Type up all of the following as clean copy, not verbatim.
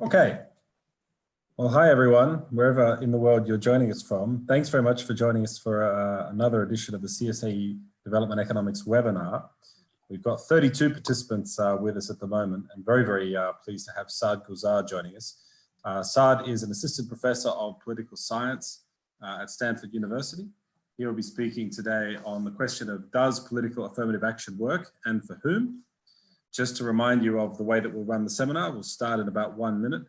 Okay. Well, hi, everyone, wherever in the world you're joining us from. Thanks very much for joining us for another edition of the CSAE Development Economics Webinar. We've got 32 participants with us at the moment, and very pleased to have Saad Gulzar joining us. Saad is an assistant professor of political science at Stanford University. He will be speaking today on the question of, does political affirmative action work and for whom? Just to remind you of the way that we'll run the seminar, we'll start in about 1 minute.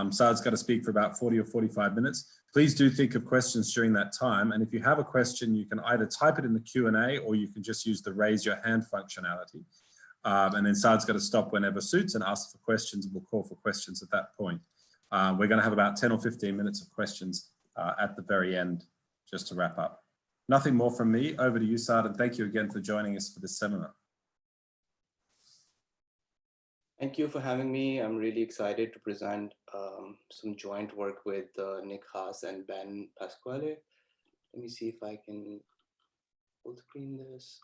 Saad's going to speak for about 40 or 45 minutes. Please do think of questions during that time. And if you have a question, you can either type it in the Q&A or you can just use the raise your hand functionality. And then Saad's going to stop whenever suits and ask for questions, and we'll call for questions at that point. We're going to have about 10 or 15 minutes of questions at the very end, just to wrap up. Nothing more from me. Over to you, Saad, and thank you again for joining us for this seminar. Thank you for having me. I'm really excited to present some joint work with Nick Haas and Ben Pasquale. Let me see if I can full screen this.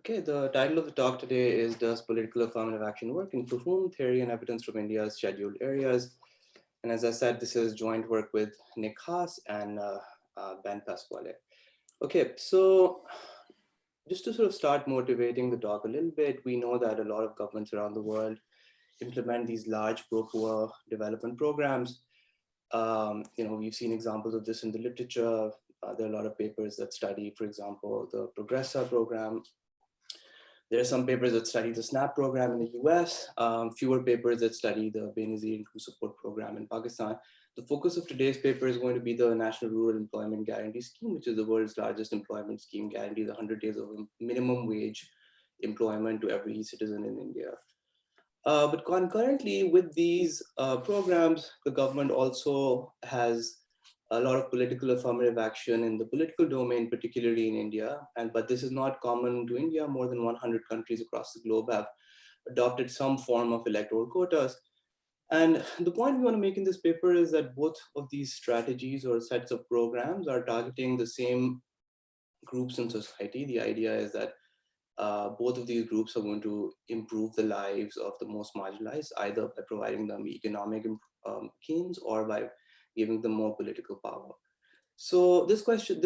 Okay, the title of the talk today is Does Political Affirmative Action Work and for whom? Theory and Evidence from India's Scheduled Areas. And as I said, this is joint work with Nick Haas and Ben Pasquale. Okay, so just to sort of start motivating the talk a little bit, we know that a lot of governments around the world implement these large pro-poor development programs. We've seen examples of this in the literature. There are a lot of papers that study, for example, the Progressa program. There are some papers that study the SNAP program in the US, fewer papers that study the Benazir Income Support Program in Pakistan. The focus of today's paper is going to be the National Rural Employment Guarantee Scheme, which is the world's largest employment scheme, guarantees 100 days of minimum wage employment to every citizen in India. But concurrently with these programs, the government also has a lot of political affirmative action in the political domain, particularly in India. But this is not common to India. More than 100 countries across the globe have adopted some form of electoral quotas. And the point we want to make in this paper is that both of these strategies or sets of programs are targeting the same groups in society. The idea is that both of these groups are going to improve the lives of the most marginalized, either by providing them economic gains or by giving them more political power. So this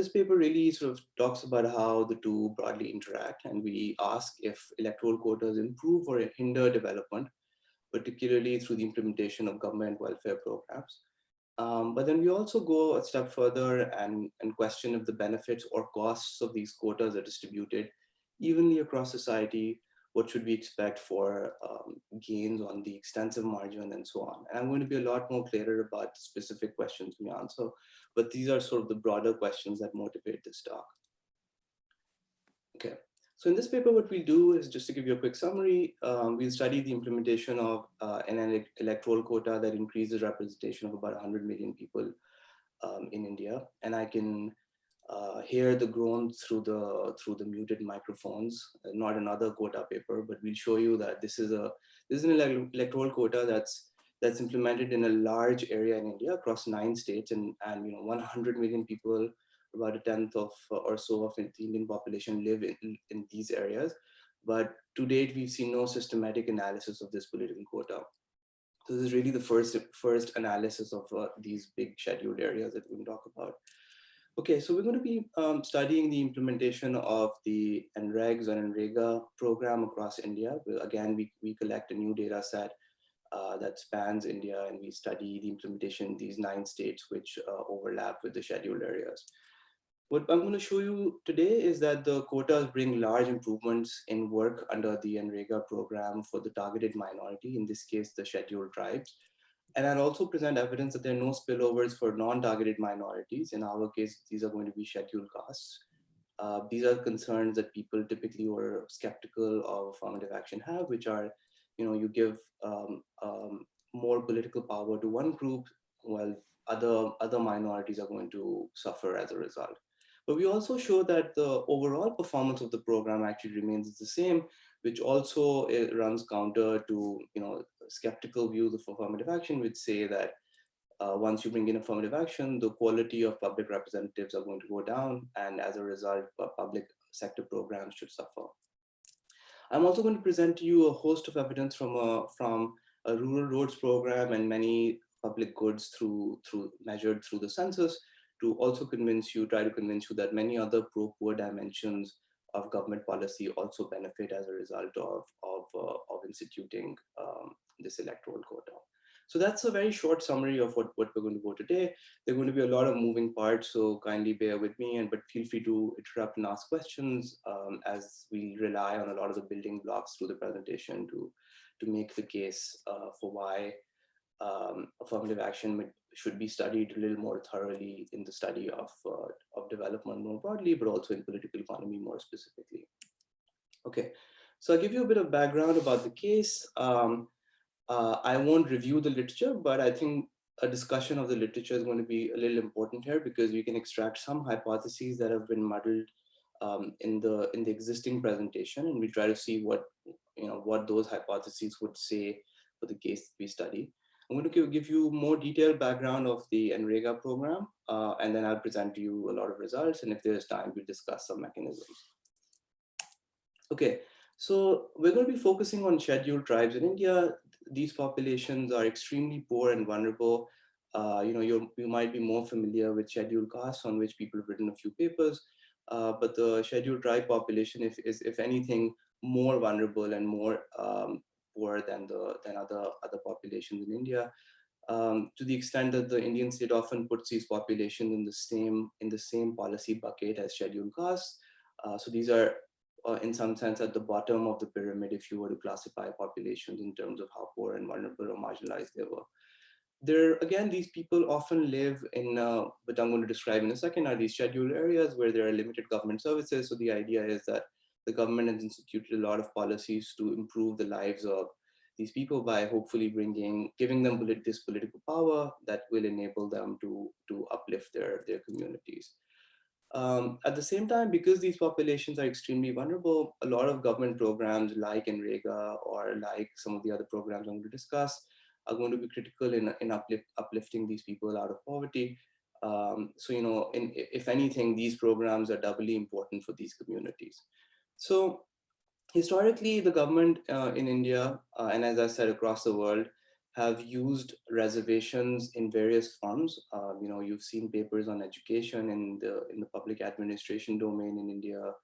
paper really sort of talks about how the two broadly interact, and we ask if electoral quotas improve or hinder development, particularly through the implementation of government welfare programs. But then we also go a step further and question if the benefits or costs of these quotas are distributed evenly across society. What should we expect for gains on the extensive margin and so on. And I'm going to be a lot more clearer about specific questions we answer, but these are sort of the broader questions that motivate this talk. Okay. So in this paper, what we do is, just to give you a quick summary, we'll study the implementation of an electoral quota that increases representation of about 100 million people in India. And I can hear the groans through the muted microphones. Not another quota paper, but we'll show you that this is an electoral quota that's implemented in a large area in India across 9 states, and 100 million people. About a tenth of or so of the Indian population live in these areas. But to date, we've seen no systematic analysis of this political quota. So this is really the first analysis of these big scheduled areas that we can talk about. Okay, so we're going to be studying the implementation of the NREGS and NREGA program across India. Again, we collect a new data set that spans India, and we study the implementation in these 9 states which overlap with the scheduled areas. What I'm going to show you today is that the quotas bring large improvements in work under the NREGA program for the targeted minority, in this case, the scheduled tribes. And I'll also present evidence that there are no spillovers for non-targeted minorities. In our case, these are going to be scheduled castes. These are concerns that people typically who are skeptical of affirmative action have, which are, you give more political power to one group, while other minorities are going to suffer as a result. But we also show that the overall performance of the program actually remains the same, which also runs counter to skeptical views of affirmative action, which say that once you bring in affirmative action, the quality of public representatives are going to go down, and as a result, public sector programs should suffer. I'm also going to present to you a host of evidence from a rural roads program and many public goods measured through the census, to also try to convince you that many other pro-poor dimensions of government policy also benefit as a result of instituting this electoral quota. So that's a very short summary of what we're going to go today. There are going to be a lot of moving parts, so kindly bear with me, but feel free to interrupt and ask questions as we rely on a lot of the building blocks through the presentation to make the case for why affirmative action should be studied a little more thoroughly in the study of development more broadly, but also in political economy more specifically. Okay, so I'll give you a bit of background about the case. I won't review the literature, but I think a discussion of the literature is going to be a little important here, because we can extract some hypotheses that have been muddled in the existing presentation, and we try to see what those hypotheses would say for the case that we study. I'm going to give you more detailed background of the NREGA program, and then I'll present to you a lot of results, and if there's time, we'll discuss some mechanisms. Okay, so we're going to be focusing on scheduled tribes in India. These populations are extremely poor and vulnerable. You might be more familiar with scheduled castes, on which people have written a few papers, but the scheduled tribe population is, if anything, more vulnerable and more poor than other populations in India, to the extent that the Indian state often puts these populations in the same policy bucket as scheduled castes. So these are in some sense at the bottom of the pyramid if you were to classify populations in terms of how poor and vulnerable or marginalized they were. Again, these people often live in what I'm going to describe in a second are these scheduled areas where there are limited government services. So the idea is that the government has instituted a lot of policies to improve the lives of these people by hopefully giving them this political power that will enable them to uplift their communities. At the same time, because these populations are extremely vulnerable, a lot of government programs like NREGA or like some of the other programs I'm going to discuss are going to be critical in uplifting these people out of poverty. So, if anything, these programs are doubly important for these communities. So historically, the government in India, and as I said, across the world, have used reservations in various forms. You've seen papers on education in the public administration domain in India,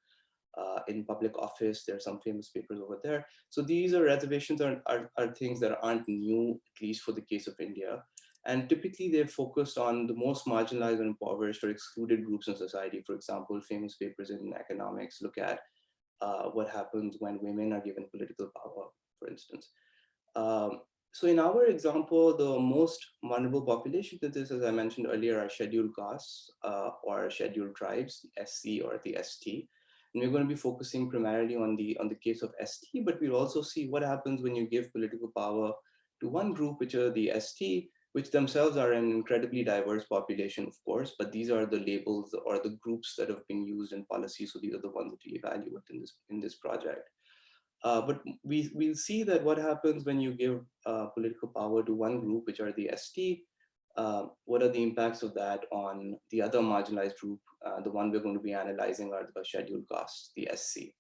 in public office. There are some famous papers over there. So these reservations are things that aren't new, at least for the case of India. And typically they're focused on the most marginalized and impoverished or excluded groups in society. For example, famous papers in economics look at what happens when women are given political power, for instance. So in our example, the most vulnerable population to this, as I mentioned earlier, are scheduled castes or scheduled tribes, the SC or the ST. And we're going to be focusing primarily on the case of ST, but we'll also see what happens when you give political power to one group, which are the ST, which themselves are an incredibly diverse population, of course, but these are the labels or the groups that have been used in policy. So these are the ones that we evaluate in this project. But we'll see that what happens when you give political power to one group, which are the ST, what are the impacts of that on the other marginalized group? The one we're going to be analyzing are the scheduled castes, the SC.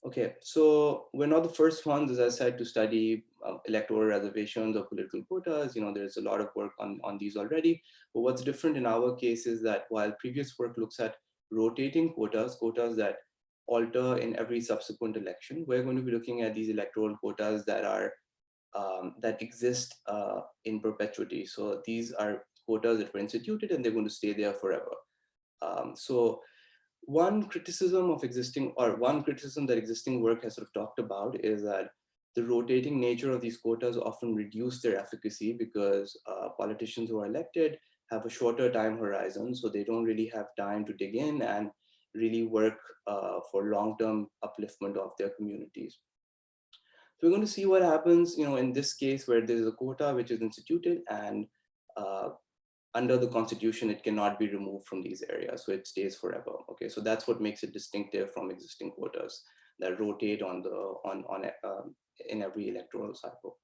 Okay, so we're not the first ones, as I said, to study electoral reservations or political quotas. There's a lot of work on these already. But what's different in our case is that while previous work looks at rotating quotas that alter in every subsequent election, we're going to be looking at these electoral quotas that are that exist in perpetuity. So these are quotas that were instituted and they're going to stay there forever. So one criticism that existing work has sort of talked about is that the rotating nature of these quotas often reduce their efficacy because politicians who are elected have a shorter time horizon, so they don't really have time to dig in and really work for long-term upliftment of their communities. So we're going to see what happens, in this case where there is a quota which is instituted and under the constitution, it cannot be removed from these areas. So it stays forever. Okay, so that's what makes it distinctive from existing quotas that rotate in every electoral cycle.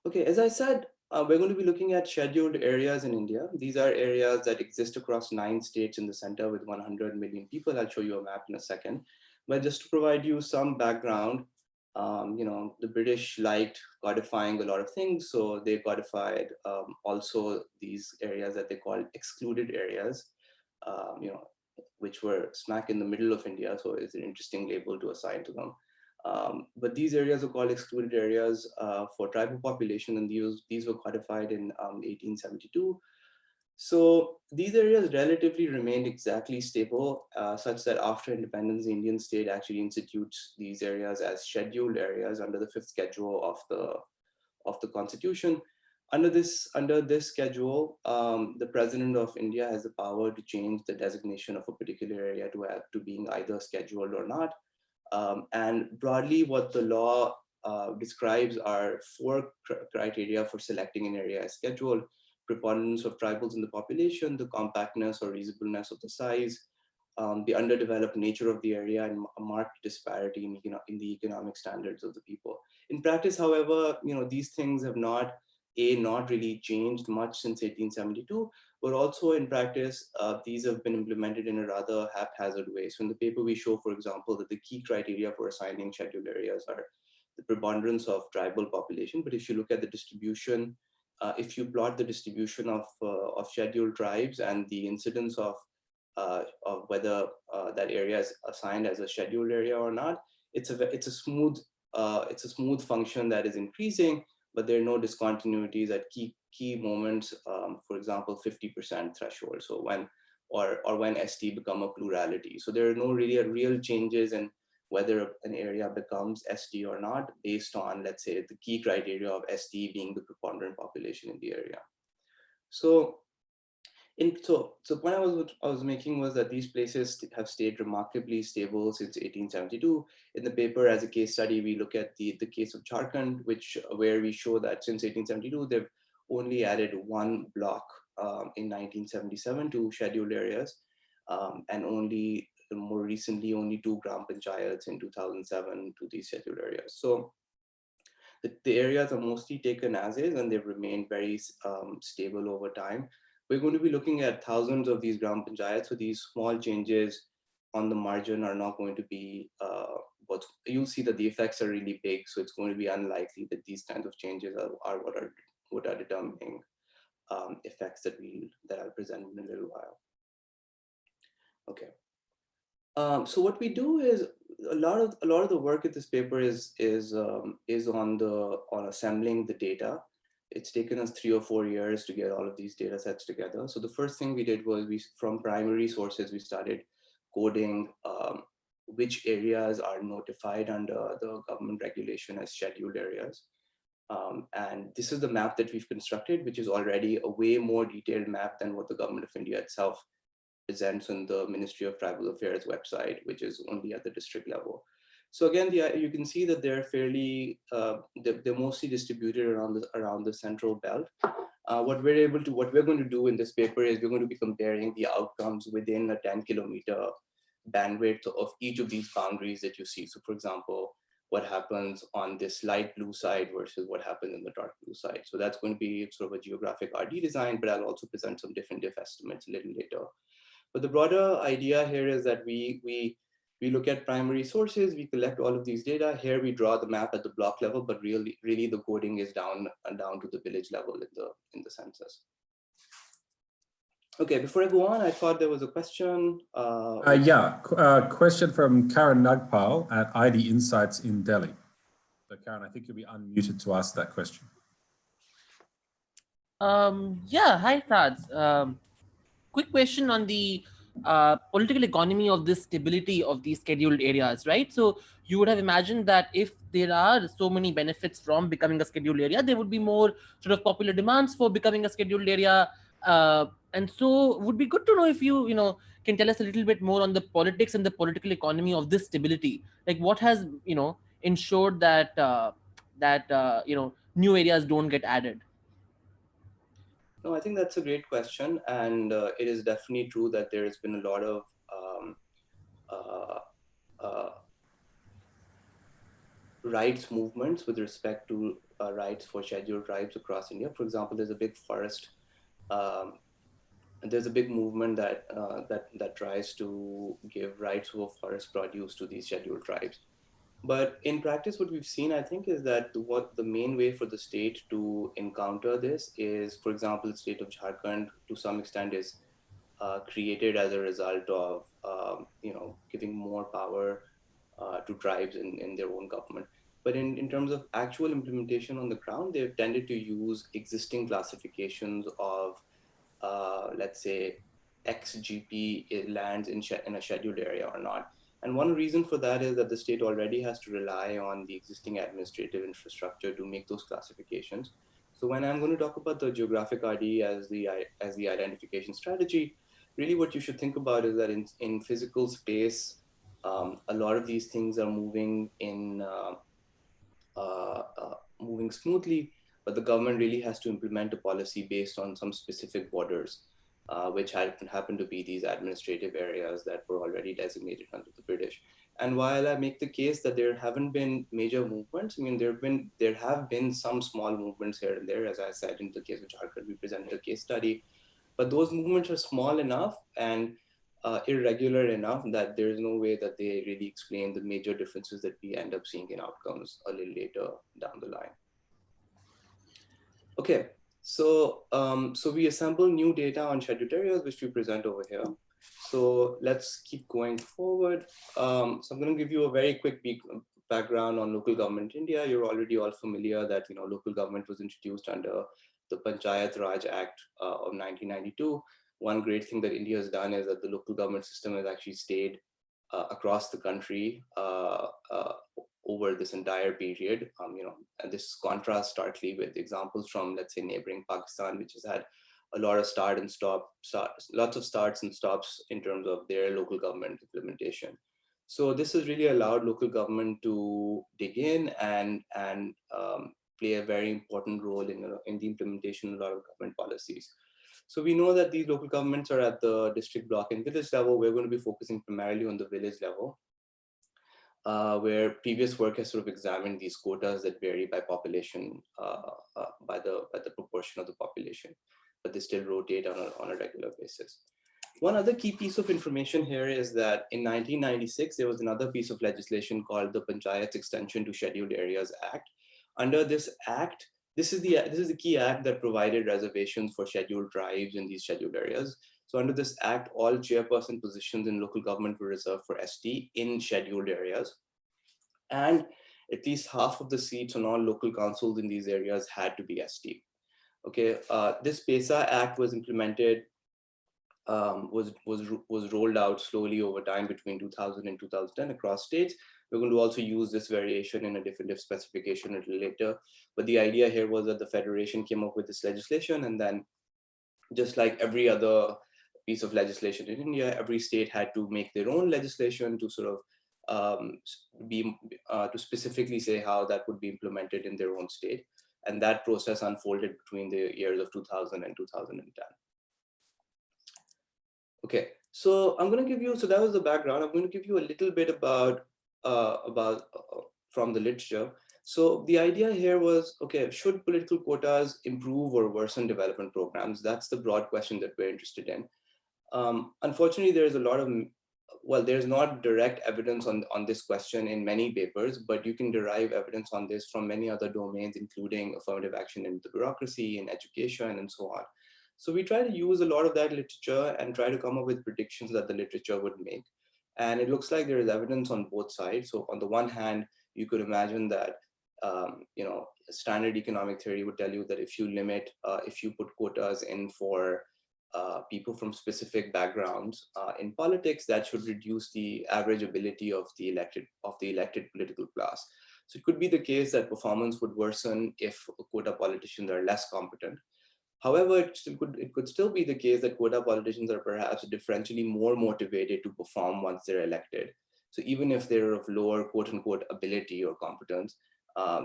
Okay, as I said, we're going to be looking at scheduled areas in India. These are areas that exist across 9 states in the center with 100 million people. I'll show you a map in a second. But just to provide you some background, the British liked codifying a lot of things. So they codified also these areas that they called excluded areas, which were smack in the middle of India. So it's an interesting label to assign to them. But these areas are called excluded areas for tribal population, and these were codified in 1872. So these areas relatively remained exactly stable, such that after independence, the Indian state actually institutes these areas as scheduled areas under the fifth schedule of the constitution. Under this schedule, the president of India has the power to change the designation of a particular area to being either scheduled or not. And broadly, what the law describes are four criteria for selecting an area as scheduled: preponderance of tribals in the population, the compactness or reasonableness of the size, the underdeveloped nature of the area, and a marked disparity in the economic standards of the people. In practice, however, these things have not really changed much since 1872, but also in practice, these have been implemented in a rather haphazard way. So in the paper, we show, for example, that the key criteria for assigning scheduled areas are the preponderance of tribal population. But if you look at the distribution, if you plot the distribution of scheduled tribes and the incidence of whether that area is assigned as a scheduled area or not, it's a smooth function that is increasing, but there are no discontinuities at key moments. For example, 50% threshold. So when when ST become a plurality. So there are no real changes in whether an area becomes ST or not based on, let's say, the key criteria of ST being the preponderant population in the area. So the point I was making was that these places have stayed remarkably stable since 1872. In the paper, as a case study, we look at the case of Jharkhand, where we show that since 1872, they've only added one block in 1977 to scheduled areas, and only more recently, only 2 gram panchayats in 2007 to these scheduled areas. So the areas are mostly taken as is, and they've remained very stable over time. We're going to be looking at thousands of these gram panchayats, so these small changes on the margin are not going to be what you'll see that the effects are really big. So it's going to be unlikely that these kinds of changes are what are determining effects that I'll present in a little while. Okay. So what we do is a lot of the work at this paper is on assembling the data. It's taken us 3 or 4 years to get all of these data sets together. So the first thing we did was from primary sources, we started coding which areas are notified under the government regulation as scheduled areas. And this is the map that we've constructed, which is already a way more detailed map than what the government of India itself presents on the Ministry of Tribal Affairs website, which is only at the district level. So again, you can see that they're fairly, they're mostly distributed around the central belt. What we're going to do in this paper is we're going to be comparing the outcomes within a 10-kilometer bandwidth of each of these boundaries that you see. So for example, what happens on this light blue side versus what happens in the dark blue side. So that's going to be sort of a geographic RD design, but I'll also present some different diff estimates a little later. But the broader idea here is that we look at primary sources, we collect all of these data. Here we draw the map at the block level, but really the coding is down to the village level in the census. Okay, before I go on, I thought there was a question. Question from Karen Nagpal at ID Insights in Delhi. So Karen, I think you'll be unmuted to ask that question. Yeah, hi Saad. Quick question on the political economy of this stability of these scheduled areas, right? So you would have imagined that if there are so many benefits from becoming a scheduled area, there would be more sort of popular demands for becoming a scheduled area. And so would be good to know if you can tell us a little bit more on the politics and the political economy of this stability. Like what has, ensured that, new areas don't get added? No, I think that's a great question. And it is definitely true that there has been a lot of rights movements with respect to rights for scheduled tribes across India. For example, there's a big forest there's a big movement that, that tries to give rights of forest produce to these scheduled tribes. But in practice, what we've seen, I think, is that what the main way for the state to encounter this is, for example, the state of Jharkhand to some extent is created as a result of, giving more power to tribes in their own government. But in terms of actual implementation on the ground, they've tended to use existing classifications of, let's say, XGP lands in a scheduled area or not. And one reason for that is that the state already has to rely on the existing administrative infrastructure to make those classifications. So when I'm going to talk about the geographic ID as the identification strategy, really what you should think about is that in physical space, a lot of these things are moving moving smoothly, but the government really has to implement a policy based on some specific borders, which happen to be these administrative areas that were already designated under the British. And while I make the case that there haven't been major movements, I mean, there have been some small movements here and there. As I said, in the case of Jharkhand, we presented a case study, but those movements are small enough and irregular enough that there is no way that they really explain the major differences that we end up seeing in outcomes a little later down the line. Okay, so so we assemble new data on scheduled areas, which we present over here. So let's keep going forward. So I'm going to give you a very quick background on local government in India. You're already all familiar that local government was introduced under the Panchayat Raj Act of 1992. One great thing that India has done is that the local government system has actually stayed across the country over this entire period. And this contrasts starkly with examples from, let's say, neighboring Pakistan, which has had a lot of lots of starts and stops in terms of their local government implementation. So this has really allowed local government to dig in and play a very important role in the implementation of a lot of government policies. So we know that these local governments are at the district, block, and village level. We're going to be focusing primarily on the village level, where previous work has sort of examined these quotas that vary by population, by the proportion of the population, but they still rotate on a regular basis. One other key piece of information here is that in 1996, there was another piece of legislation called the Panchayat Extension to Scheduled Areas Act. Under this act, this is the key act that provided reservations for scheduled tribes in these scheduled areas. So under this act, all chairperson positions in local government were reserved for ST in scheduled areas. And at least half of the seats on all local councils in these areas had to be ST. Okay, this PESA Act was implemented, was rolled out slowly over time between 2000 and 2010 across states. We're going to also use this variation in a definitive specification a little later. But the idea here was that the Federation came up with this legislation, and then just like every other piece of legislation in India, every state had to make their own legislation to sort of to specifically say how that would be implemented in their own state. And that process unfolded between the years of 2000 and 2010. Okay, so I'm going to give you, so that was the background. I'm going to give you a little bit about from the literature. So the idea here was, okay, should political quotas improve or worsen development programs? That's the broad question that we're interested in. Unfortunately, there's a lot of, well, there's not direct evidence on this question in many papers, but you can derive evidence on this from many other domains, including affirmative action in the bureaucracy, in education, and so on. So we try to use a lot of that literature and try to come up with predictions that the literature would make. And it looks like there is evidence on both sides. So on the one hand, you could imagine that, standard economic theory would tell you that if you limit, if you put quotas in for people from specific backgrounds in politics, that should reduce the average ability of the elected political class. So it could be the case that performance would worsen if quota politicians are less competent. However, it could still be the case that quota politicians are perhaps differentially more motivated to perform once they're elected. So even if they're of lower quote unquote ability or competence,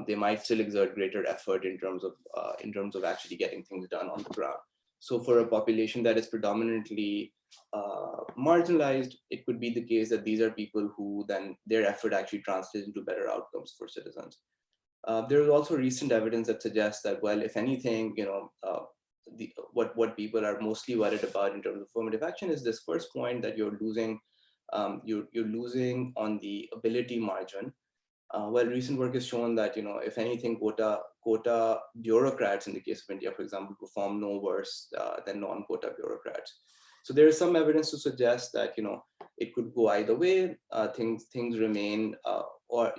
they might still exert greater effort in terms of actually getting things done on the ground. So for a population that is predominantly marginalized, it could be the case that these are people who then their effort actually translates into better outcomes for citizens. There is also recent evidence that suggests that, well, if anything, what people are mostly worried about in terms of affirmative action is this first point that you're losing on the ability margin. Well, recent work has shown that, if anything, quota bureaucrats in the case of India, for example, perform no worse than non-quota bureaucrats. So there is some evidence to suggest that, it could go either way. Things remain, or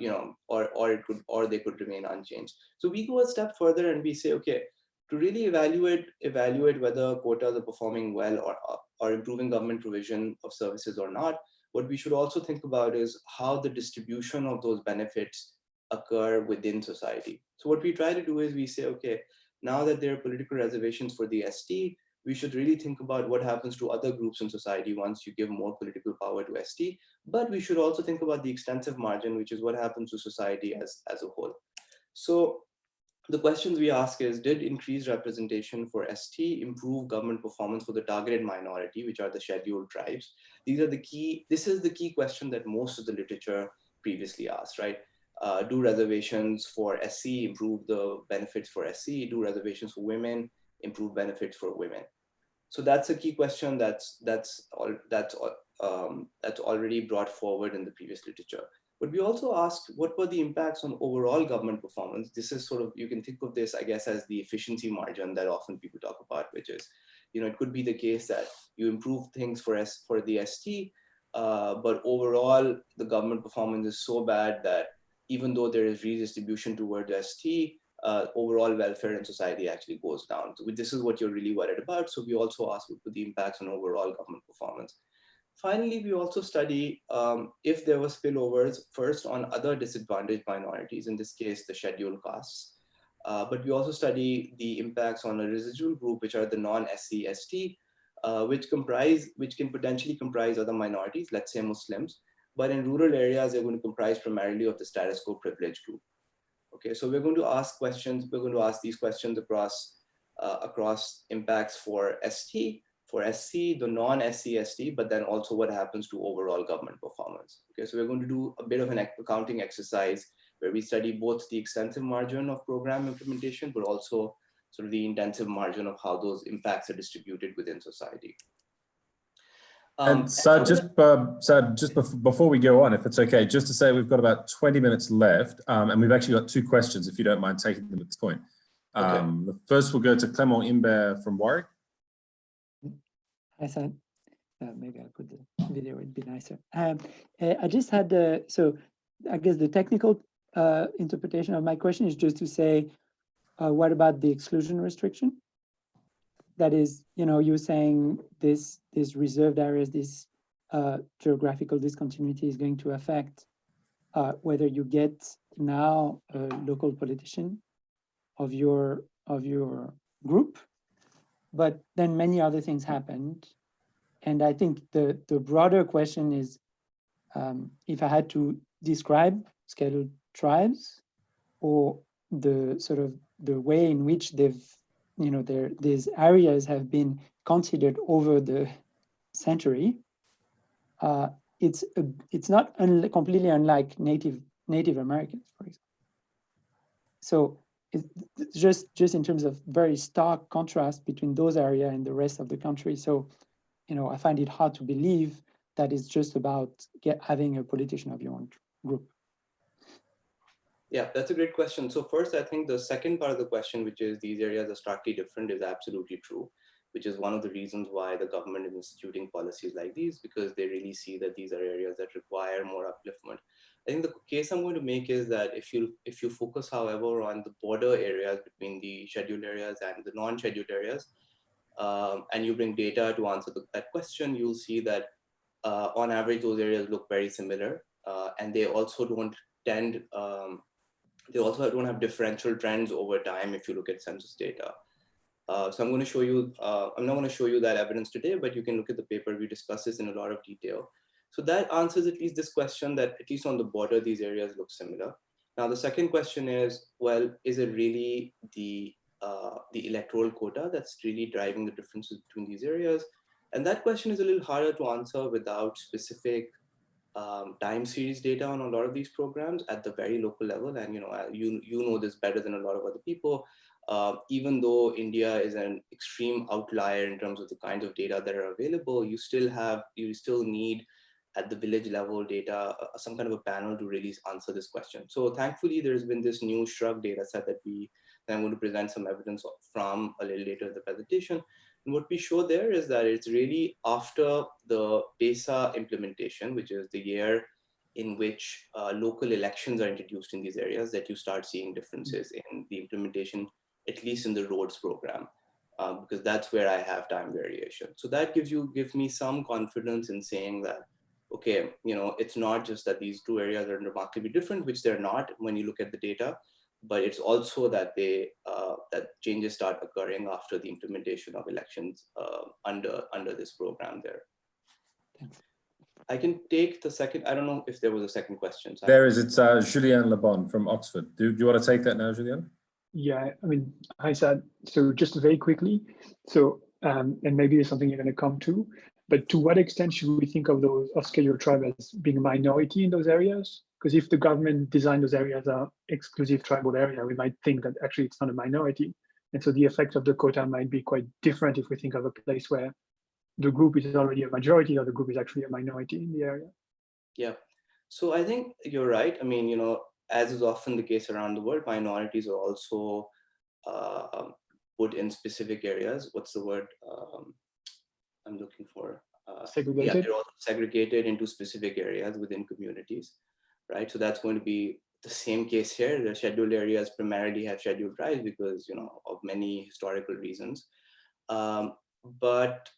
they could remain unchanged. So we go a step further and we say, okay, to really evaluate whether quotas are performing well or improving government provision of services or not, what we should also think about is how the distribution of those benefits occur within society. So what we try to do is we say, okay, now that there are political reservations for the ST, we should really think about what happens to other groups in society once you give more political power to ST. But we should also think about the extensive margin, which is what happens to society as a whole. So the questions we ask is, did increased representation for ST improve government performance for the targeted minority, which are the scheduled tribes? This is the key question that most of the literature previously asked, right? Do reservations for SC improve the benefits for SC? Do reservations for women improve benefits for women? So that's a key question that's already brought forward in the previous literature. But we also asked, what were the impacts on overall government performance? This is sort of, you can think of this, I guess, as the efficiency margin that often people talk about, which is, it could be the case that you improve things for the ST, but overall the government performance is so bad that even though there is redistribution toward ST, overall welfare in society actually goes down. So this is what you're really worried about. So we also ask what were the impacts on overall government performance. Finally, we also study if there were spillovers, first on other disadvantaged minorities, in this case, the scheduled castes. But we also study the impacts on a residual group, which are the non-SC, ST, which can potentially comprise other minorities, let's say Muslims. But in rural areas, they're going to comprise primarily of the status quo privileged group. Okay, so we're going to ask these questions across impacts for ST, for SC, the non-SC, ST, but then also what happens to overall government performance. Okay, so we're going to do a bit of an accounting exercise where we study both the extensive margin of program implementation, but also sort of the intensive margin of how those impacts are distributed within society. And so before we go on, if it's okay, just to say we've got about 20 minutes left, and we've actually got two questions, if you don't mind taking them at this point. Okay. The first will go to Clement Imbert from Warwick. Hi, Saad. Maybe I'll put the video, it'd be nicer. I just had, so I guess the technical interpretation of my question is just to say, what about the exclusion restriction? That is, you're saying these reserved areas, this geographical discontinuity is going to affect whether you get now a local politician of your group, but then many other things happened. And I think the broader question is, if I had to describe scheduled tribes or the sort of the way in which they've, these areas have been considered over the century, it's not completely unlike Native Americans, for example. So it's just in terms of very stark contrast between those areas and the rest of the country. So, I find it hard to believe that it's just about having a politician of your own group. Yeah, that's a great question. So first, I think the second part of the question, which is these areas are starkly different, is absolutely true, which is one of the reasons why the government is instituting policies like these, because they really see that these are areas that require more upliftment. I think the case I'm going to make is that if you focus, however, on the border areas between the scheduled areas and the non-scheduled areas, and you bring data to answer that question, you'll see that on average, those areas look very similar, and they also don't tend, they also don't have differential trends over time if you look at census data. So I'm going to show you, I'm not going to show you that evidence today, but you can look at the paper. We discuss this in a lot of detail. So that answers at least this question that at least on the border, these areas look similar. Now, the second question is, well, is it really the electoral quota that's really driving the differences between these areas? And that question is a little harder to answer without specific time series data on a lot of these programs at the very local level. And you know this better than a lot of other people. even though India is an extreme outlier in terms of the kinds of data that are available, you still need at the village level data, some kind of a panel to really answer this question. So thankfully, there's been this new SHRUG data set that I'm going to present some evidence from a little later in the presentation. And what we show there is that it's really after the PESA implementation, which is the year in which local elections are introduced in these areas, that you start seeing differences in the implementation, at least in the roads program, because that's where I have time variation. So that gives me some confidence in saying that, okay, it's not just that these two areas are remarkably different, which they're not when you look at the data, but it's also that that changes start occurring after the implementation of elections under this program there. Thanks. I can take the second. I don't know if there was a second question. There is. It's Julien Le Bon from Oxford. Do you want to take that now, Julien? Yeah, I mean, hi, Saad. So just very quickly, so, and maybe there's something you're going to come to, but to what extent should we think of scheduled tribe as being a minority in those areas? Because if the government designed those areas as exclusive tribal area, we might think that actually it's not a minority. And so the effect of the quota might be quite different if we think of a place where the group is already a majority or the group is actually a minority in the area. Yeah, so I think you're right. I mean, as is often the case around the world, minorities are also put in specific areas. What's the word I'm looking for? Segregated? Yeah, they're also segregated into specific areas within communities, right? So that's going to be the same case here. The scheduled areas primarily have scheduled tribes because, of many historical reasons. But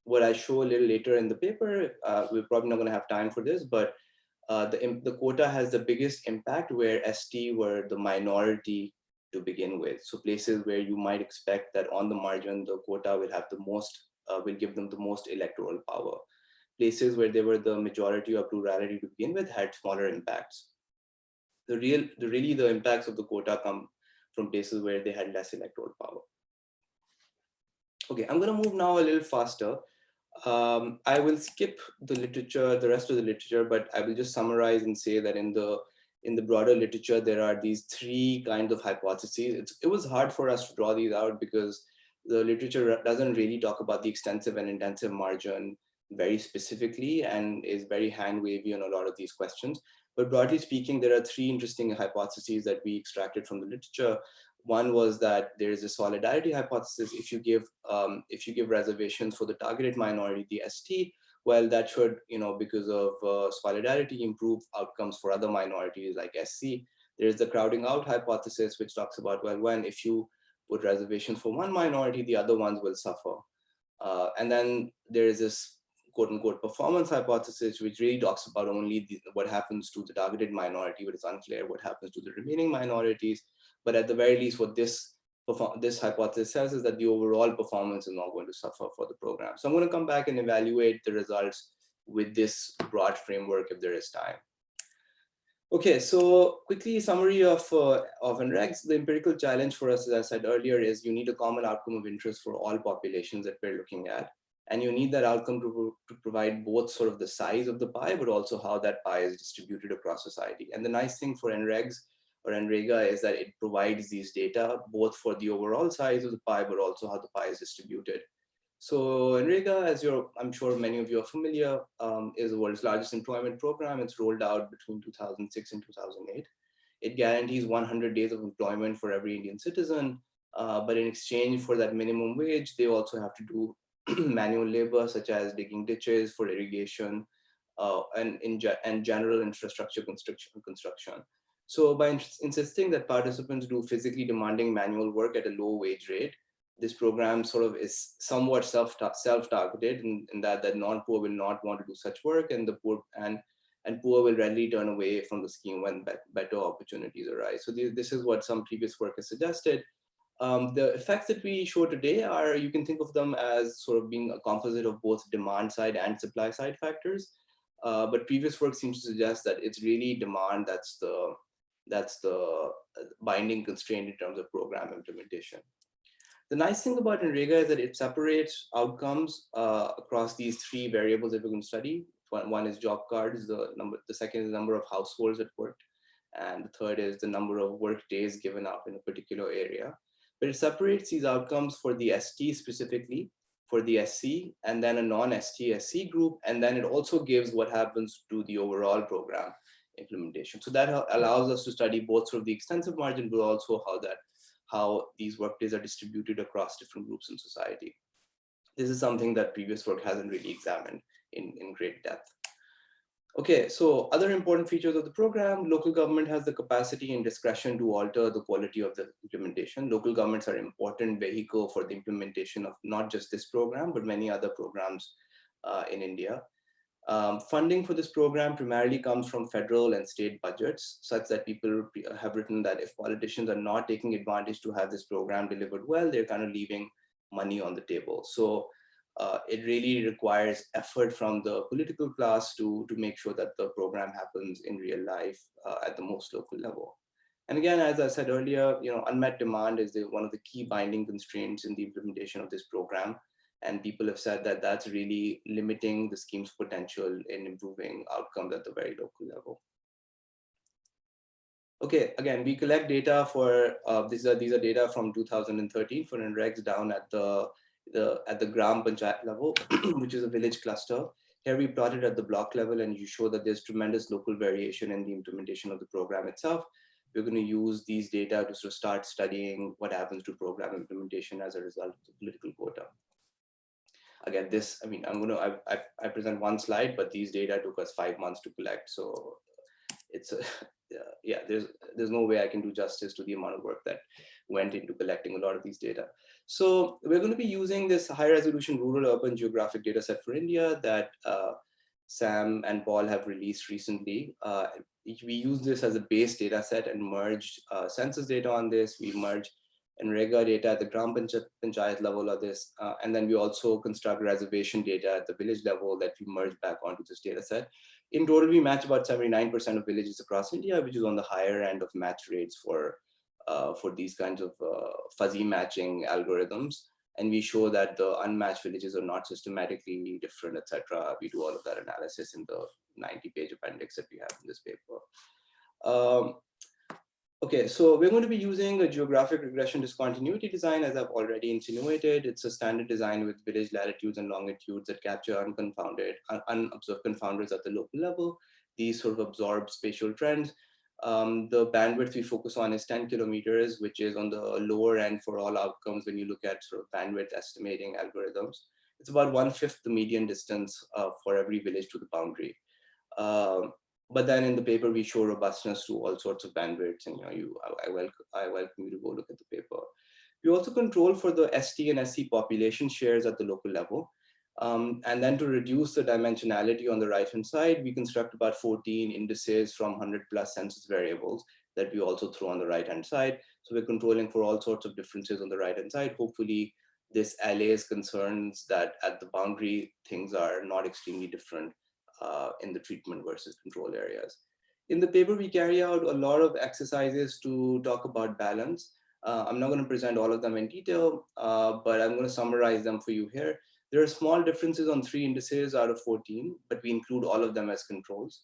what I show a little later in the paper, we're probably not going to have time for this, but the quota has the biggest impact where ST were the minority to begin with. So places where you might expect that on the margin, the quota will have the most, will give them the most electoral power. Places where they were the majority or plurality to begin with had smaller impacts. Really the impacts of the quota come from places where they had less electoral power. Okay, I'm going to move now a little faster. I will skip the literature, the rest of the literature, but I will just summarize and say that in the broader literature, there are these three kinds of hypotheses. It was hard for us to draw these out because the literature doesn't really talk about the extensive and intensive margin very specifically and is very hand-wavy on a lot of these questions. But broadly speaking, there are three interesting hypotheses that we extracted from the literature. One was that there is a solidarity hypothesis. If you give reservations for the targeted minority, the ST, well, that should, because of solidarity, improve outcomes for other minorities like SC. There is the crowding out hypothesis, which talks about, well, if you put reservations for one minority, the other ones will suffer. And then there is this quote unquote performance hypothesis, which really talks about only what happens to the targeted minority, but it's unclear what happens to the remaining minorities. But at the very least, what this hypothesis says is that the overall performance is not going to suffer for the program. So I'm going to come back and evaluate the results with this broad framework if there is time. Okay, so quickly summary of NREGS. The empirical challenge for us, as I said earlier, is you need a common outcome of interest for all populations that we're looking at. And you need that outcome to provide both sort of the size of the pie, but also how that pie is distributed across society. And the nice thing for NREGS or NREGA is that it provides these data both for the overall size of the pie, but also how the pie is distributed. So NREGA, as I'm sure many of you are familiar, is the world's largest employment program. It's rolled out between 2006 and 2008. It guarantees 100 days of employment for every Indian citizen, but in exchange for that minimum wage, they also have to do manual labor, such as digging ditches for irrigation and general infrastructure construction. So by insisting that participants do physically demanding manual work at a low wage rate, this program sort of is somewhat self-targeted in that non-poor will not want to do such work, and the poor will readily turn away from the scheme when better opportunities arise. So this is what some previous work has suggested. The effects that we show today are, you can think of them as sort of being a composite of both demand side and supply side factors. But previous work seems to suggest that it's really demand that's the binding constraint in terms of program implementation. The nice thing about NREGA is that it separates outcomes across these three variables that we're going to study. One is job cards, the second is the number of households that worked, and the third is the number of work days given up in a particular area. but it separates these outcomes for the ST specifically, for the SC, and then a non-ST SC group, and then it also gives what happens to the overall program implementation. So that allows us to study both sort of the extensive margin, but also how these workdays are distributed across different groups in society. This is something that previous work hasn't really examined in great depth. Okay, so other important features of the program: local government has the capacity and discretion to alter the quality of the implementation. Local governments are an important vehicle for the implementation of not just this program, but many other programs in India. Funding for this program primarily comes from federal and state budgets, such that people have written that if politicians are not taking advantage to have this program delivered well, they're kind of leaving money on the table. So it really requires effort from the political class to make sure that the program happens in real life at the most local level. And again, as I said earlier, unmet demand is one of the key binding constraints in the implementation of this program. And people have said that that's really limiting the scheme's potential in improving outcomes at the very local level. Okay, again, we collect data for, these are data from 2013 for NREGS down at the Gram Panchayat level, which is a village cluster. Here we plotted at the block level, and you show that there's tremendous local variation in the implementation of the program itself. We're going to use these data to sort of start studying what happens to program implementation as a result of the political quota. Again, this, I mean, I present one slide, but these data took us 5 months to collect. So it's, yeah, there's no way I can do justice to the amount of work that went into collecting a lot of these data. So we're going to be using this high resolution rural urban geographic data set for India that Sam and Paul have released recently. We use this as a base data set and merged census data on this. We merged NREGA data at the Gram Panchayat level of this. And then we also construct reservation data at the village level that we merge back onto this data set. In total, we match about 79% of villages across India, which is on the higher end of match rates for these kinds of fuzzy matching algorithms. And we show that the unmatched villages are not systematically different, etc. We do all of that analysis in the 90-page appendix that we have in this paper. Okay, so we're going to be using a geographic regression discontinuity design, as I've already insinuated. It's a standard design with village latitudes and longitudes that capture unobserved confounders at the local level. These sort of absorb spatial trends. The bandwidth we focus on is 10 kilometers, which is on the lower end for all outcomes when you look at sort of bandwidth estimating algorithms. It's about 1/5 the median distance for every village to the boundary. But then in the paper, we show robustness to all sorts of bandwidths, and I welcome you to go look at the paper. We also control for the ST and SC population shares at the local level. And then to reduce the dimensionality on the right-hand side, we construct about 14 indices from 100+ census variables that we also throw on the right-hand side. So we're controlling for all sorts of differences on the right-hand side. Hopefully, this allays concerns that at the boundary, things are not extremely different in the treatment versus control areas. In the paper, we carry out a lot of exercises to talk about balance. I'm not going to present all of them in detail, but I'm going to summarize them for you here. There are small differences on 3 indices out of 14, but we include all of them as controls.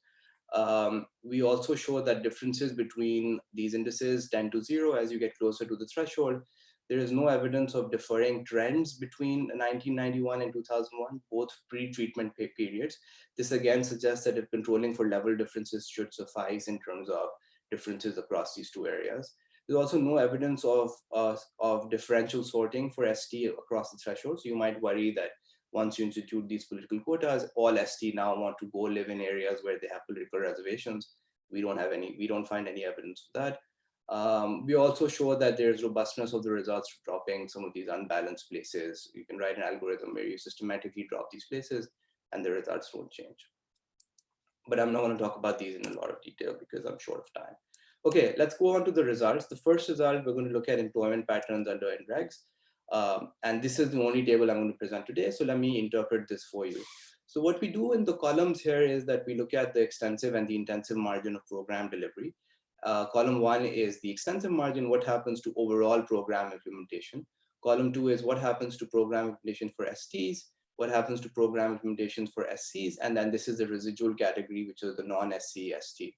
We also show that differences between these indices tend to 0 as you get closer to the threshold. There is no evidence of differing trends between 1991 and 2001, both pre-treatment periods. This again suggests that if controlling for level differences should suffice in terms of differences across these 2 areas. There's also no evidence of differential sorting for ST across the threshold. So you might worry that once you institute these political quotas, all ST now want to go live in areas where they have political reservations. We don't find any evidence of that. We also show that there's robustness of the results for dropping some of these unbalanced places. You can write an algorithm where you systematically drop these places and the results don't change. But I'm not going to talk about these in a lot of detail because I'm short of time. Okay, let's go on to the results. The first result, we're going to look at employment patterns under NREGS. And this is the only table I'm going to present today. So let me interpret this for you. So what we do in the columns here is that we look at the extensive and the intensive margin of program delivery. Column 1 is the extensive margin, what happens to overall program implementation. Column 2 is what happens to program implementation for STs, what happens to program implementations for SCs, and then this is the residual category, which is the non-SC ST.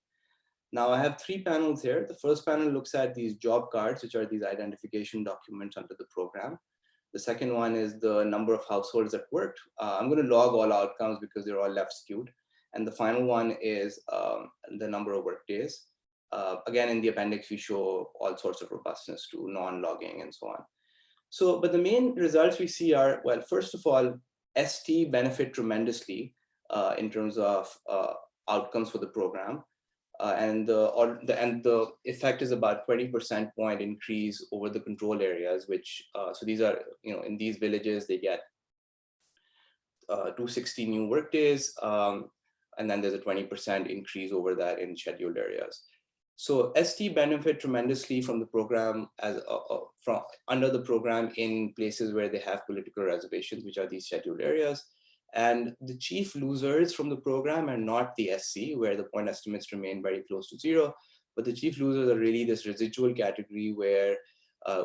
Now I have 3 panels here. The first panel looks at these job cards, which are these identification documents under the program. The second one is the number of households that worked. I'm going to log all outcomes because they're all left skewed. And the final one is the number of work days. Again, in the appendix, we show all sorts of robustness to non-logging and so on. So, but the main results we see are, well, first of all, ST benefit tremendously in terms of outcomes for the program. And the effect is about 20% point increase over the control areas, which, so these are, in these villages, they get 260 new workdays. And then there's a 20% increase over that in scheduled areas. So ST benefit tremendously from the program from under the program in places where they have political reservations, which are these scheduled areas. And the chief losers from the program are not the SC, where the point estimates remain very close to 0, but the chief losers are really this residual category where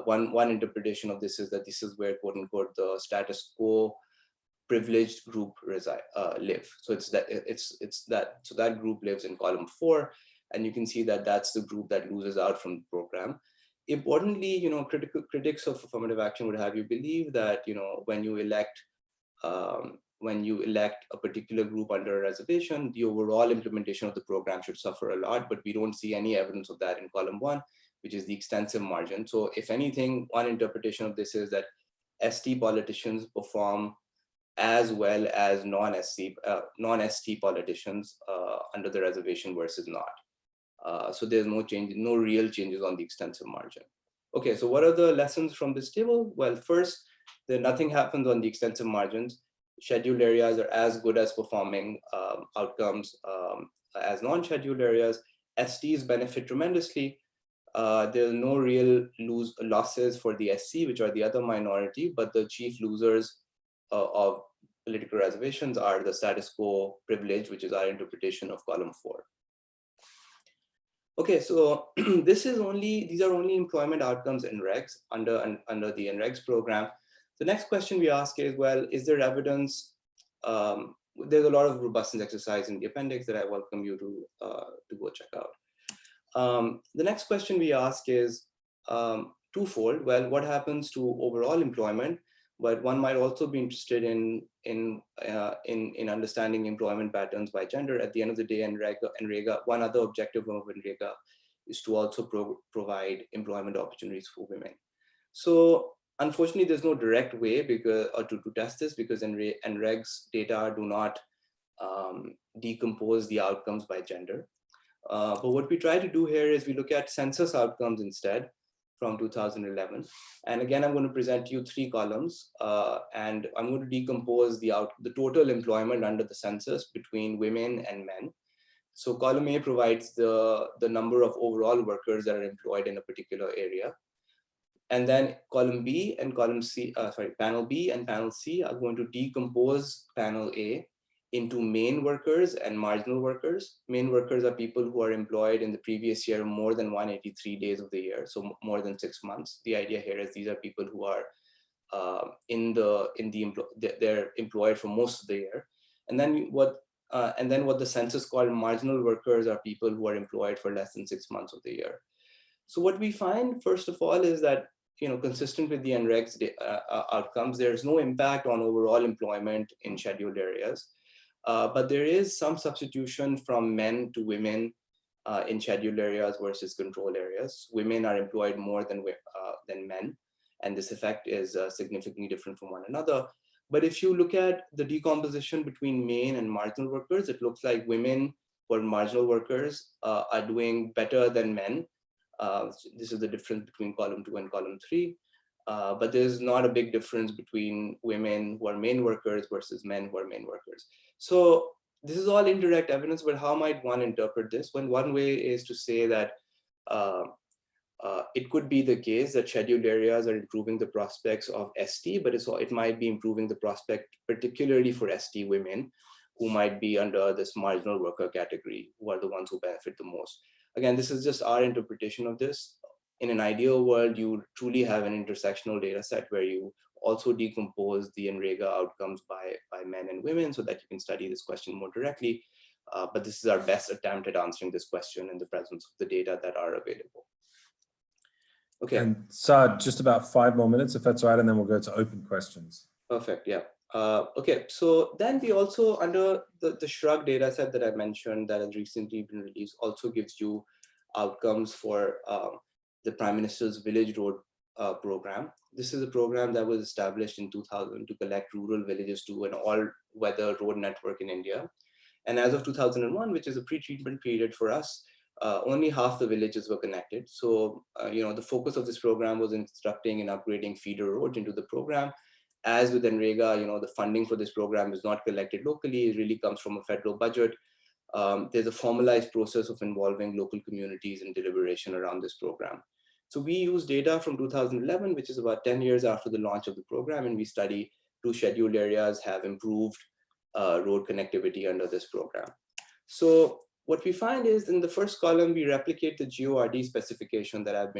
one interpretation of this is that this is where, quote unquote, the status quo privileged group live. So so that group lives in column 4, and you can see that that's the group that loses out from the program. Importantly, critics of affirmative action would have you believe that when you elect a particular group under a reservation, the overall implementation of the program should suffer a lot, but we don't see any evidence of that in column 1, which is the extensive margin. So if anything, one interpretation of this is that ST politicians perform as well as non-ST politicians under the reservation versus not. So there's no real changes on the extensive margin. Okay, so what are the lessons from this table? Well, first, nothing happens on the extensive margins. Scheduled areas are as good as performing outcomes as non-scheduled areas. STs benefit tremendously. There's no real losses for the SC, which are the other minority, but the chief losers of political reservations are the status quo privilege, which is our interpretation of column 4. Okay, so these are only employment outcomes in NREGS under the NREGS program. The next question we ask is, well, is there evidence? There's a lot of robustness exercise in the appendix that I welcome you to go check out. The next question we ask is twofold. Well, what happens to overall employment? But one might also be interested in understanding employment patterns by gender. At the end of the day, NREGA, one other objective of NREGA is to also provide employment opportunities for women. So unfortunately, there's no direct way to test this because NREGS data do not decompose the outcomes by gender. But what we try to do here is we look at census outcomes instead from 2011. And again, I'm going to present to you 3 columns, and I'm going to decompose the total employment under the census between women and men. So column A provides the number of overall workers that are employed in a particular area. And then column B and panel B and panel C are going to decompose panel A into main workers and marginal workers. Main workers are people who are employed in the previous year more than 183 days of the year, so more than 6 months. The idea here is these are people who are they're employed for most of the year. And then what the census called marginal workers are people who are employed for less than 6 months of the year. So what we find, first of all, is that consistent with the NREGS outcomes, there's no impact on overall employment in scheduled areas. But there is some substitution from men to women in scheduled areas versus control areas. Women are employed more than men, and this effect is significantly different from one another. But if you look at the decomposition between main and marginal workers, it looks like women who are marginal workers are doing better than men. This is the difference between column 2 and column 3. But there's not a big difference between women who are main workers versus men who are main workers. So this is all indirect evidence, but how might one interpret this? One way is to say that it could be the case that scheduled areas are improving the prospects of ST, but it might be improving the prospect, particularly for ST women, who might be under this marginal worker category, who are the ones who benefit the most. Again, this is just our interpretation of this. In an ideal world, you truly have an intersectional data set where you also decompose the NREGA outcomes by men and women so that you can study this question more directly. but this is our best attempt at answering this question in the presence of the data that are available. Okay. And Saad, just about 5 more minutes, if that's right, and then we'll go to open questions. Perfect, yeah. Okay, so then we also, under the Shrug data set that I mentioned that has recently been released, also gives you outcomes for the Prime Minister's Village Road program. This is a program that was established in 2000 to collect rural villages to an all-weather road network in India. And as of 2001, which is a pre-treatment period for us, only half the villages were connected. So, the focus of this program was instructing and upgrading feeder roads into the program. As with NREGA, the funding for this program is not collected locally. It really comes from a federal budget. There's a formalized process of involving local communities in deliberation around this program. So we use data from 2011, which is about 10 years after the launch of the program, and we study do scheduled areas have improved road connectivity under this program. So what we find is in the first column, we replicate the GORD specification that I've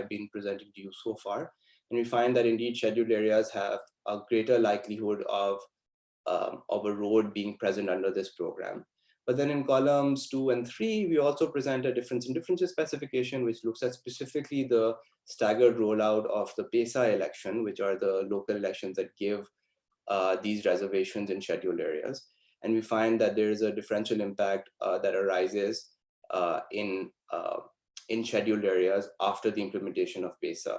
been presenting to you so far. And we find that indeed scheduled areas have a greater likelihood of a road being present under this program. But then in columns 2 and 3, we also present a difference in differences specification, which looks at specifically the staggered rollout of the PMGSY election, which are the local elections that give these reservations in scheduled areas. And we find that there is a differential impact that arises in scheduled areas after the implementation of PMGSY.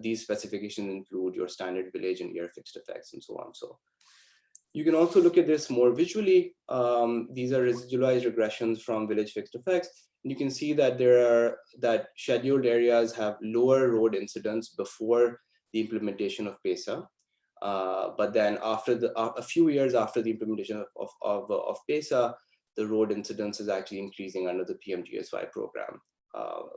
These specifications include your standard village and year fixed effects and so on. So you can also look at this more visually. These are residualized regressions from village fixed effects. And you can see that scheduled areas have lower road incidents before the implementation of PMGSY. But then after a few years after the implementation of PMGSY, the road incidence is actually increasing under the PMGSY program.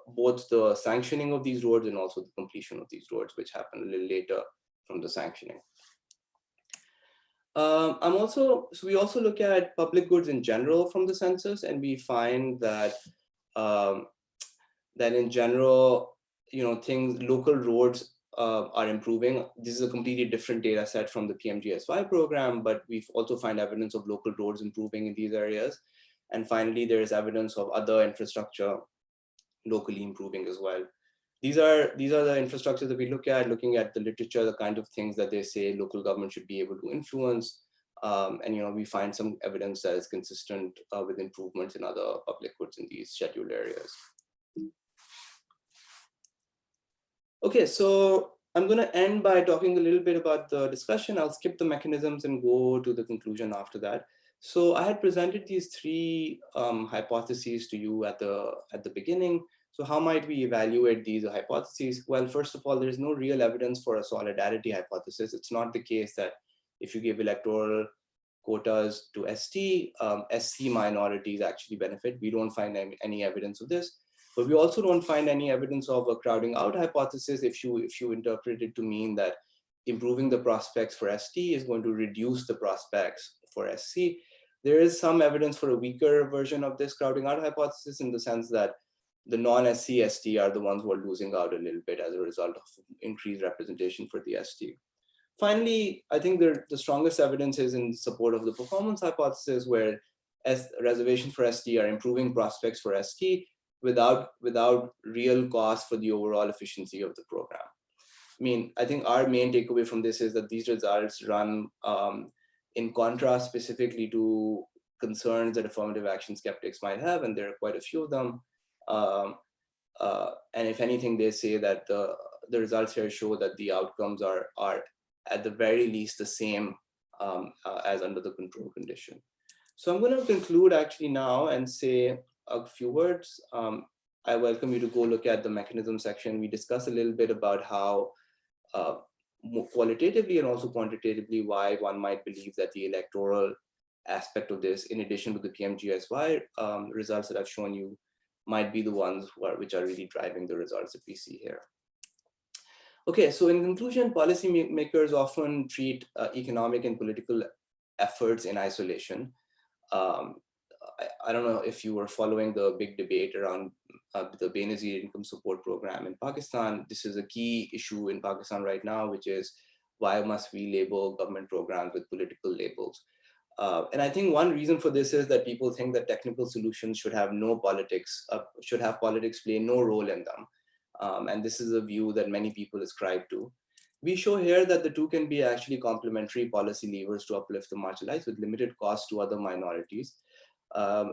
Both the sanctioning of these roads and also the completion of these roads, which happened a little later from the sanctioning. So we also look at public goods in general from the census, and we find that that in general, local roads are improving. This is a completely different data set from the PMGSY program, but we also find evidence of local roads improving in these areas. And finally, there is evidence of other infrastructure locally improving as well. These are the infrastructure that we look at, looking at the literature, the kind of things that they say local government should be able to influence. And we find some evidence that is consistent with improvements in other public goods in these scheduled areas. Okay, so I'm going to end by talking a little bit about the discussion. I'll skip the mechanisms and go to the conclusion after that. So I had presented these 3 hypotheses to you at the beginning. So how might we evaluate these hypotheses? Well, first of all, there's no real evidence for a solidarity hypothesis. It's not the case that if you give electoral quotas to ST, SC minorities actually benefit. We don't find any evidence of this. But we also don't find any evidence of a crowding out hypothesis if you interpret it to mean that improving the prospects for ST is going to reduce the prospects for SC. There is some evidence for a weaker version of this crowding out hypothesis in the sense that the non-SC ST are the ones who are losing out a little bit as a result of increased representation for the ST. Finally, I think the strongest evidence is in support of the performance hypothesis, where reservations for ST are improving prospects for ST without real cost for the overall efficiency of the program. I think our main takeaway from this is that these results run in contrast specifically to concerns that affirmative action skeptics might have, and there are quite a few of them. And if anything, they say that the results here show that the outcomes are at the very least the same as under the control condition. So I'm going to conclude actually now and say a few words. I welcome you to go look at the mechanism section. We discuss a little bit about how more qualitatively and also quantitatively why one might believe that the electoral aspect of this, in addition to the PMGSY results that I've shown you, might be the ones which are really driving the results that we see here. Okay, so in conclusion, policymakers often treat economic and political efforts in isolation. I don't know if you were following the big debate around the Benazir income support program in Pakistan. This is a key issue in Pakistan right now, which is why must we label government programs with political labels? And I think one reason for this is that people think that technical solutions should have no politics, should have politics play no role in them. And this is a view that many people ascribe to. We show here that the two can be actually complementary policy levers to uplift the marginalized with limited cost to other minorities.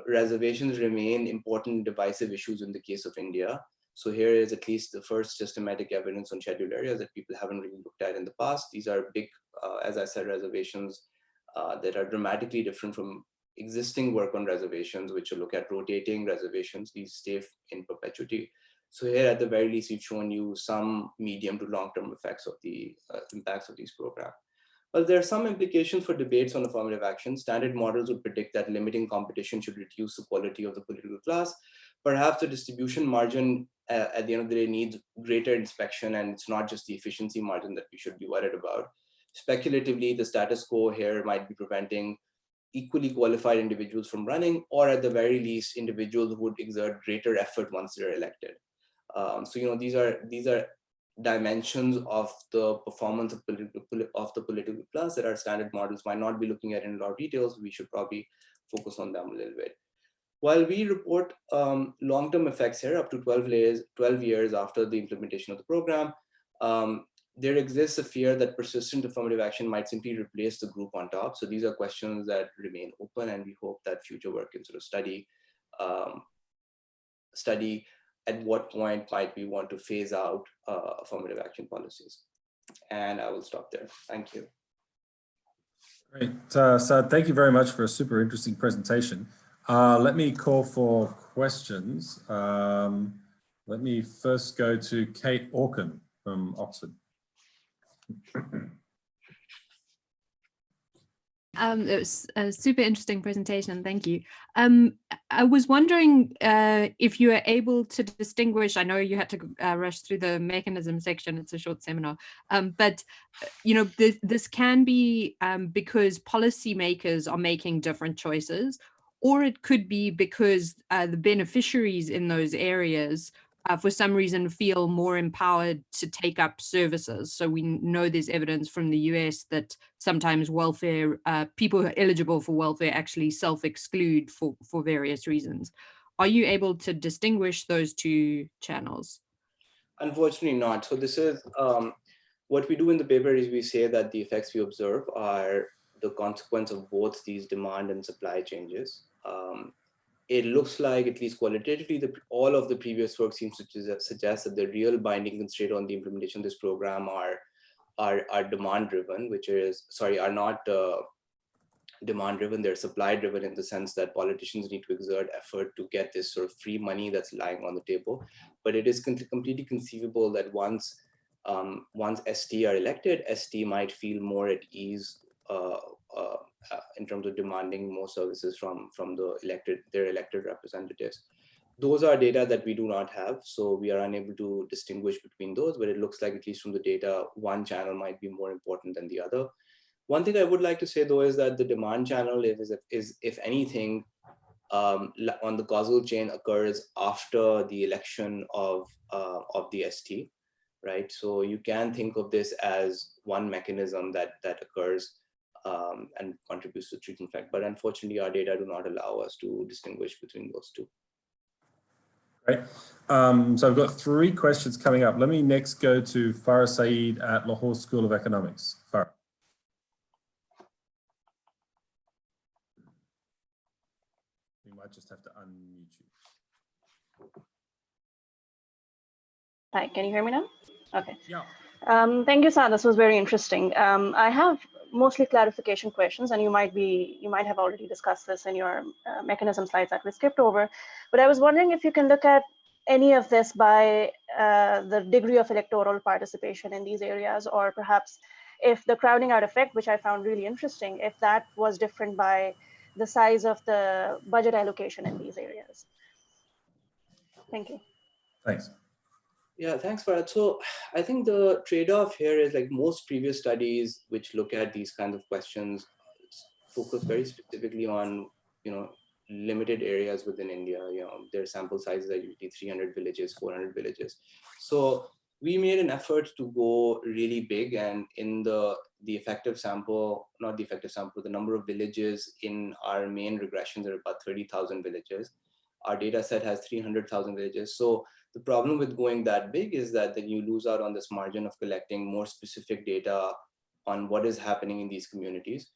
Reservations remain important divisive issues in the case of India. So here is at least the first systematic evidence on scheduled areas that people haven't really looked at in the past. These are big, as I said, reservations that are dramatically different from existing work on reservations, which will look at rotating reservations. These stay in perpetuity. So here at the very least, we've shown you some medium to long-term effects of the impacts of these programs. Well, there are some implications for debates on affirmative action. Standard models would predict that limiting competition should reduce the quality of the political class. Perhaps the distribution margin at the end of the day needs greater inspection, and it's not just the efficiency margin that we should be worried about. Speculatively, the status quo here might be preventing equally qualified individuals from running, or at the very least, individuals who would exert greater effort once they're elected. So these are dimensions of the performance of the political class that our standard models might not be looking at in a lot of details. We should probably focus on them a little bit. While we report long-term effects here up to 12 years after the implementation of the program, there exists a fear that persistent affirmative action might simply replace the group on top. So these are questions that remain open, and we hope that future work can sort of study at what point might we want to phase out affirmative action policies. And I will stop there. Thank you. Great. Saad, thank you very much for a super interesting presentation. Let me call for questions. Let me first go to Kate Orkin from Oxford. It was a super interesting presentation. Thank you. I was wondering if you are able to distinguish, I know you had to rush through the mechanism section, it's a short seminar, but this can be because policymakers are making different choices, or it could be because the beneficiaries in those areas for some reason feel more empowered to take up services. So we know there's evidence from the US that sometimes welfare, people who are eligible for welfare actually self-exclude for various reasons. Are you able to distinguish those two channels? Unfortunately not. So this is, what we do in the paper is we say that the effects we observe are the consequence of both these demand and supply changes. It looks like, at least qualitatively, all of the previous work seems to suggest that the real binding constraint on the implementation of this program are demand driven, are not demand driven, they're supply driven, in the sense that politicians need to exert effort to get this sort of free money that's lying on the table. But it is completely conceivable that once ST are elected, ST might feel more at ease in terms of demanding more services from their elected representatives. Those are data that we do not have, so we are unable to distinguish between those, but it looks like, at least from the data, one channel might be more important than the other. One thing I would like to say, though, is that the demand channel is if anything, on the causal chain occurs after the election of the ST, right? So you can think of this as one mechanism that occurs and contributes to treatment effect. But unfortunately, our data do not allow us to distinguish between those two. Great. So I've got 3 questions coming up. Let me next go to Farah Saeed at Lahore School of Economics. Farah. You might just have to unmute you. Hi, can you hear me now? Okay. Yeah. Thank you, Saad. This was very interesting. I have mostly clarification questions, and you might have already discussed this in your mechanism slides that we skipped over. But I was wondering if you can look at any of this by the degree of electoral participation in these areas, or perhaps if the crowding out effect, which I found really interesting, if that was different by the size of the budget allocation in these areas. Thank you. Thanks. Yeah, thanks, Farad. So I think the trade-off here is, like most previous studies which look at these kinds of questions, focus very specifically on, limited areas within India. Their sample sizes are usually 300 villages, 400 villages. So we made an effort to go really big, and in the effective sample, not the effective sample, the number of villages in our main regression, there are about 30,000 villages. Our data set has 300,000 villages. So the problem with going that big is that then you lose out on this margin of collecting more specific data on what is happening in these communities.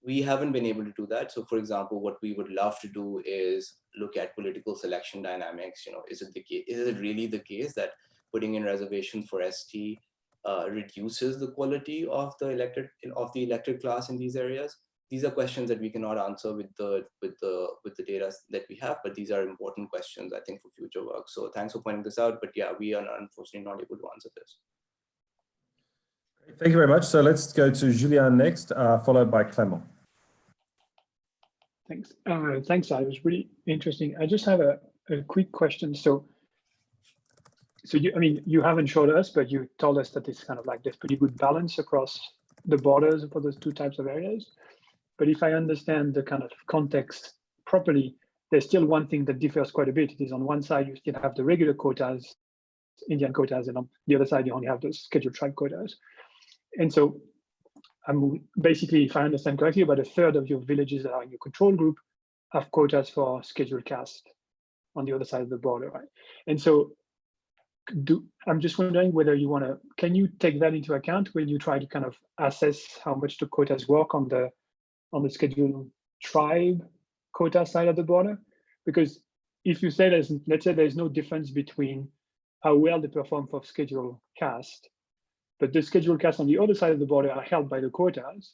We haven't been able to do that. So for example, what we would love to do is look at political selection dynamics. You know, is it really the case that putting in reservations for ST reduces the quality of the elected class in these areas? These are questions that we cannot answer with the data that we have, but these are important questions, I think, for future work. So thanks for pointing this out, but yeah, we are unfortunately not able to answer this. Thank you very much. So let's go to Julien next, followed by Clement. Thanks. Thanks, Saad. It was really interesting. I just have a quick question. So you haven't showed us, but you told us that it's kind of like there's pretty good balance across the borders for those two types of areas. But if I understand the kind of context properly, there's still one thing that differs quite a bit. It is on one side, you still have the regular quotas, Indian quotas, and on the other side, you only have those scheduled tribe quotas. And so basically, if I understand correctly, about a third of your villages that are in your control group have quotas for scheduled caste on the other side of the border, right? And so I'm just wondering whether can you take that into account when you try to kind of assess how much the quotas work on the scheduled tribe quota side of the border? Because if you say let's say there's no difference between how well they perform for scheduled caste, but the scheduled caste on the other side of the border are held by the quotas,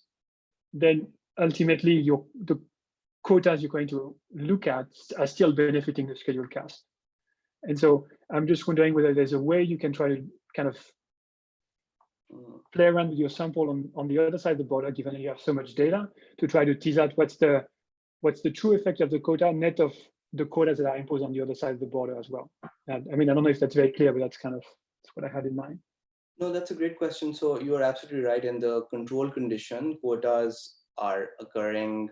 then ultimately the quotas you're going to look at are still benefiting the scheduled caste. And so I'm just wondering whether there's a way you can try to kind of play around with your sample on the other side of the border, given that you have so much data, to try to tease out what's the true effect of the quota net of the quotas that are imposed on the other side of the border as well. And I mean, I don't know if that's very clear, but that's what I had in mind. No, that's a great question. So you are absolutely right. In the control condition, quotas are occurring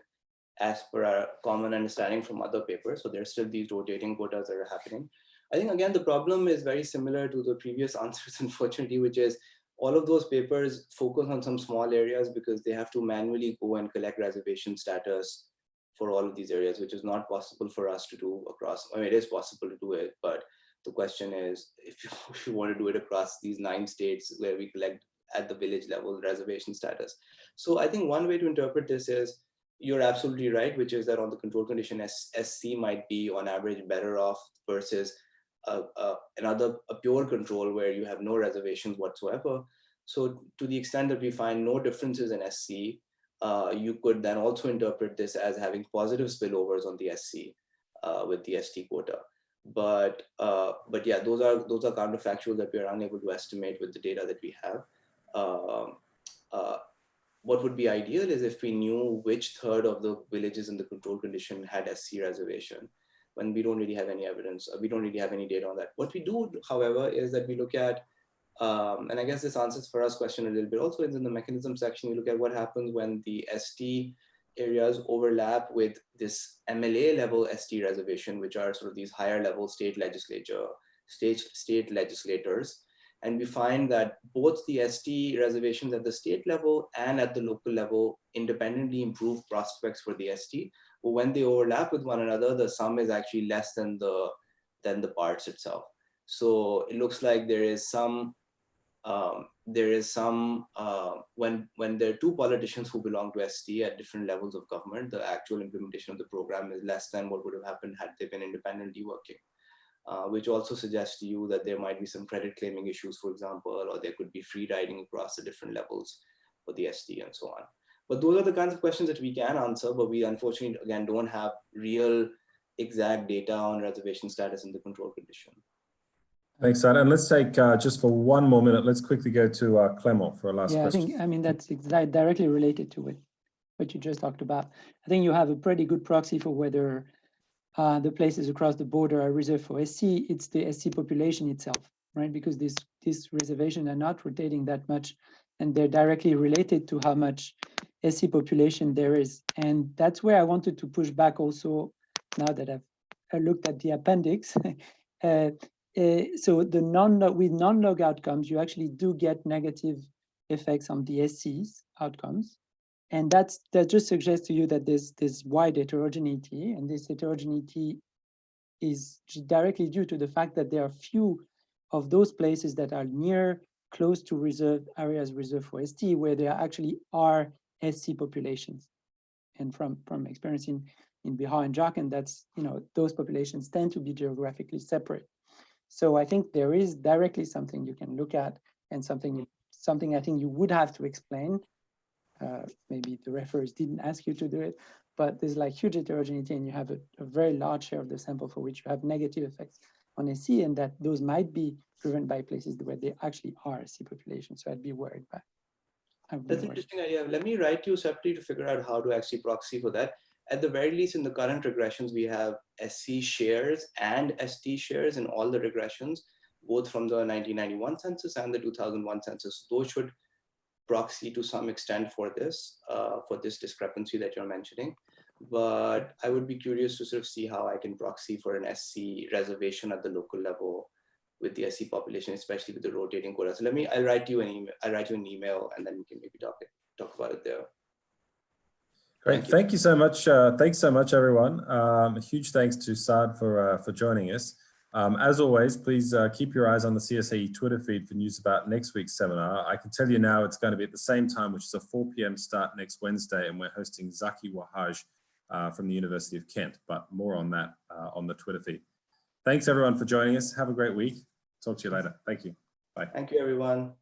as per our common understanding from other papers. So there's still these rotating quotas that are happening. I think, again, the problem is very similar to the previous answers, unfortunately, which is all of those papers focus on some small areas because they have to manually go and collect reservation status for all of these areas, which is not possible for us to do across. I mean, it is possible to do it, but the question is, if you want to do it across these 9 states where we collect at the village level reservation status. So I think one way to interpret this is, you're absolutely right, which is that on the control condition, SC might be on average better off versus a pure control where you have no reservations whatsoever. So to the extent that we find no differences in SC, you could then also interpret this as having positive spillovers on the SC with the ST quota. But yeah, those are counterfactual that we are unable to estimate with the data that we have. What would be ideal is if we knew which third of the villages in the control condition had SC reservation, when we don't really have any evidence, we don't really have any data on that. What we do, however, is that we look at, and I guess this answers Farah's question a little bit, also in the mechanism section, we look at what happens when the ST areas overlap with this MLA level ST reservation, which are sort of these higher level state legislators. And we find that both the ST reservations at the state level and at the local level independently improve prospects for the ST. But when they overlap with one another, the sum is actually less than the parts itself. So it looks like there is some when there are 2 politicians who belong to ST at different levels of government, the actual implementation of the program is less than what would have happened had they been independently working. Which also suggests to you that there might be some credit claiming issues, for example, or there could be free riding across the different levels for the ST and so on. But those are the kinds of questions that we can answer, but we unfortunately, again, don't have real exact data on reservation status in the control condition. Thanks, Saad. And let's take, just for one more minute, let's quickly go to Clement for a last question. I mean, that's directly related to what you just talked about. I think you have a pretty good proxy for whether the places across the border are reserved for SC. It's the SC population itself, right? Because these reservations are not rotating that much, and they're directly related to how much SC population there is. And that's where I wanted to push back also, now that I've looked at the appendix, so the with non-log outcomes, you actually do get negative effects on the SC's outcomes. And that just suggests to you that there's wide heterogeneity, and this heterogeneity is directly due to the fact that there are few of those places that are close to reserved areas reserved for ST, where there actually are SC populations. And from experience in Bihar and Jharkhand, that's, those populations tend to be geographically separate. So I think there is directly something you can look at, and something I think you would have to explain. Maybe the referees didn't ask you to do it, but there's like huge heterogeneity, and you have a very large share of the sample for which you have negative effects on SC, and that those might be driven by places where they actually are SC populations. So I'd be worried by. That's an interesting idea. Let me write you separately to figure out how to actually proxy for that. At the very least, in the current regressions, we have SC shares and ST shares in all the regressions, both from the 1991 census and the 2001 census. Those should proxy to some extent for this discrepancy that you're mentioning. But I would be curious to sort of see how I can proxy for an SC reservation at the local level with the SC population, especially with the rotating quota. So I'll write you an email, and then we can maybe talk about it there. Great, thank you so much. Thanks so much, everyone. A huge thanks to Saad for joining us. As always, please keep your eyes on the CSAE Twitter feed for news about next week's seminar. I can tell you now it's going to be at the same time, which is a 4 p.m. start next Wednesday, and we're hosting Zaki Wahaj from the University of Kent, but more on that on the Twitter feed. Thanks everyone for joining us. Have a great week. Talk to you later. Thank you. Bye. Thank you, everyone.